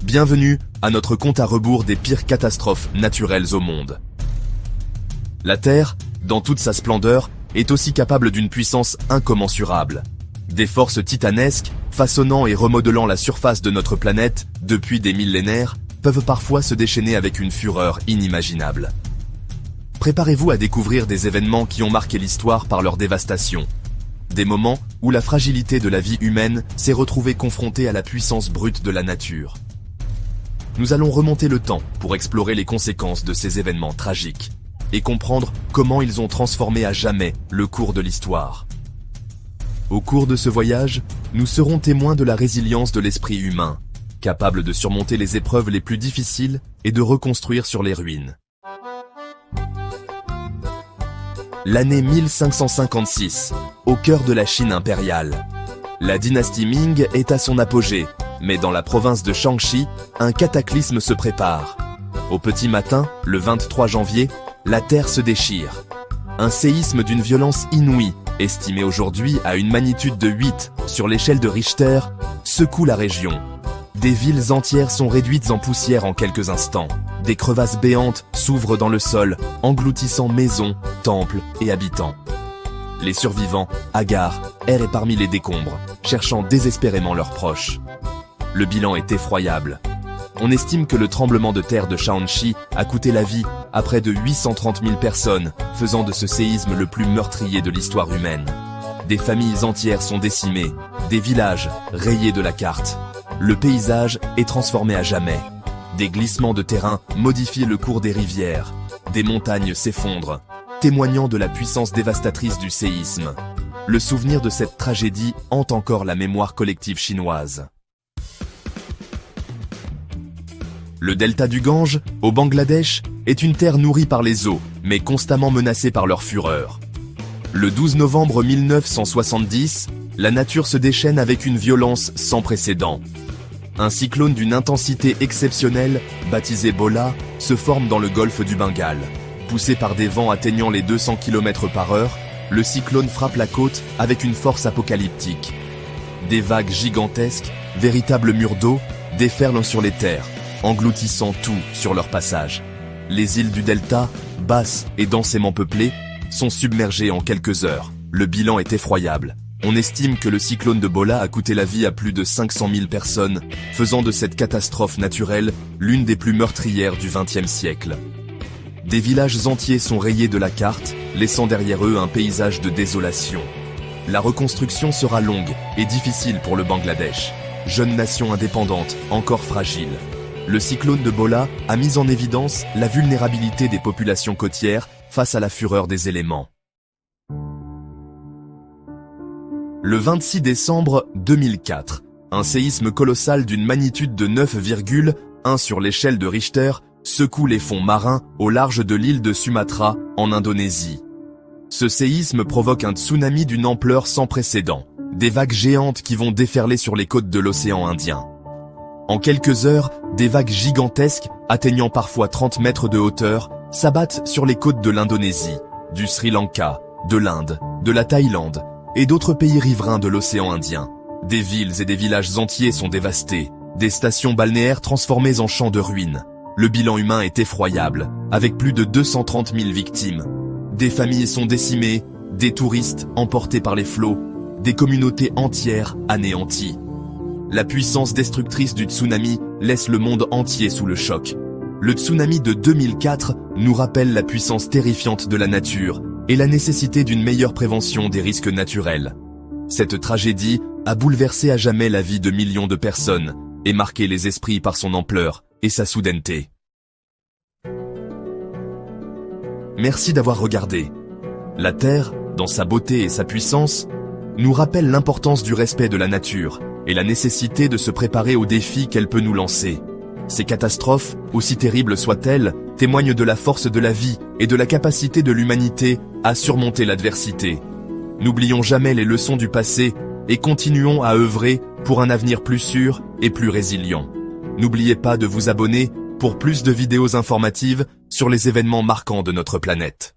Bienvenue à notre compte à rebours des pires catastrophes naturelles au monde. La Terre, dans toute sa splendeur, est aussi capable d'une puissance incommensurable. Des forces titanesques, façonnant et remodelant la surface de notre planète depuis des millénaires, peuvent parfois se déchaîner avec une fureur inimaginable. Préparez-vous à découvrir des événements qui ont marqué l'histoire par leur dévastation. Des moments où la fragilité de la vie humaine s'est retrouvée confrontée à la puissance brute de la nature. Nous allons remonter le temps pour explorer les conséquences de ces événements tragiques et comprendre comment ils ont transformé à jamais le cours de l'histoire. Au cours de ce voyage, nous serons témoins de la résilience de l'esprit humain, capable de surmonter les épreuves les plus difficiles et de reconstruire sur les ruines. L'année 1556, au cœur de la Chine impériale. La dynastie Ming est à son apogée, mais dans la province de Shaanxi, un cataclysme se prépare. Au petit matin, le 23 janvier, la terre se déchire. Un séisme d'une violence inouïe, estimé aujourd'hui à une magnitude de 8 sur l'échelle de Richter, secoue la région. Des villes entières sont réduites en poussière en quelques instants. Des crevasses béantes s'ouvrent dans le sol, engloutissant maisons, temples et habitants. Les survivants, hagards, errent parmi les décombres, cherchant désespérément leurs proches. Le bilan est effroyable. On estime que le tremblement de terre de Shaanxi a coûté la vie à près de 830 000 personnes, faisant de ce séisme le plus meurtrier de l'histoire humaine. Des familles entières sont décimées, des villages rayés de la carte. Le paysage est transformé à jamais. Des glissements de terrain modifient le cours des rivières. Des montagnes s'effondrent, témoignant de la puissance dévastatrice du séisme. Le souvenir de cette tragédie hante encore la mémoire collective chinoise. Le delta du Gange, au Bangladesh, est une terre nourrie par les eaux, mais constamment menacée par leur fureur. Le 12 novembre 1970, la nature se déchaîne avec une violence sans précédent. Un cyclone d'une intensité exceptionnelle, baptisé Bola, se forme dans le golfe du Bengale. Poussé par des vents atteignant les 200 km/h, le cyclone frappe la côte avec une force apocalyptique. Des vagues gigantesques, véritables murs d'eau, déferlent sur les terres, engloutissant tout sur leur passage. Les îles du delta, basses et densément peuplées, sont submergées en quelques heures. Le bilan est effroyable. On estime que le cyclone de Bola a coûté la vie à plus de 500 000 personnes, faisant de cette catastrophe naturelle l'une des plus meurtrières du XXe siècle. Des villages entiers sont rayés de la carte, laissant derrière eux un paysage de désolation. La reconstruction sera longue et difficile pour le Bangladesh, jeune nation indépendante, encore fragile. Le cyclone de Bola a mis en évidence la vulnérabilité des populations côtières face à la fureur des éléments. Le 26 décembre 2004, un séisme colossal d'une magnitude de 9,1 sur l'échelle de Richter secoue les fonds marins au large de l'île de Sumatra, en Indonésie. Ce séisme provoque un tsunami d'une ampleur sans précédent, des vagues géantes qui vont déferler sur les côtes de l'océan Indien. En quelques heures, des vagues gigantesques, atteignant parfois 30 mètres de hauteur, s'abattent sur les côtes de l'Indonésie, du Sri Lanka, de l'Inde, de la Thaïlande et d'autres pays riverains de l'océan Indien. Des villes et des villages entiers sont dévastés, des stations balnéaires transformées en champs de ruines. Le bilan humain est effroyable, avec plus de 230 000 victimes. Des familles sont décimées, des touristes emportés par les flots, des communautés entières anéanties. La puissance destructrice du tsunami laisse le monde entier sous le choc. Le tsunami de 2004 nous rappelle la puissance terrifiante de la nature et la nécessité d'une meilleure prévention des risques naturels. Cette tragédie a bouleversé à jamais la vie de millions de personnes et marqué les esprits par son ampleur et sa soudaineté. Merci d'avoir regardé. La Terre, dans sa beauté et sa puissance, nous rappelle l'importance du respect de la nature et la nécessité de se préparer aux défis qu'elle peut nous lancer. Ces catastrophes, aussi terribles soient-elles, témoignent de la force de la vie et de la capacité de l'humanité à surmonter l'adversité. N'oublions jamais les leçons du passé et continuons à œuvrer pour un avenir plus sûr et plus résilient. N'oubliez pas de vous abonner pour plus de vidéos informatives sur les événements marquants de notre planète.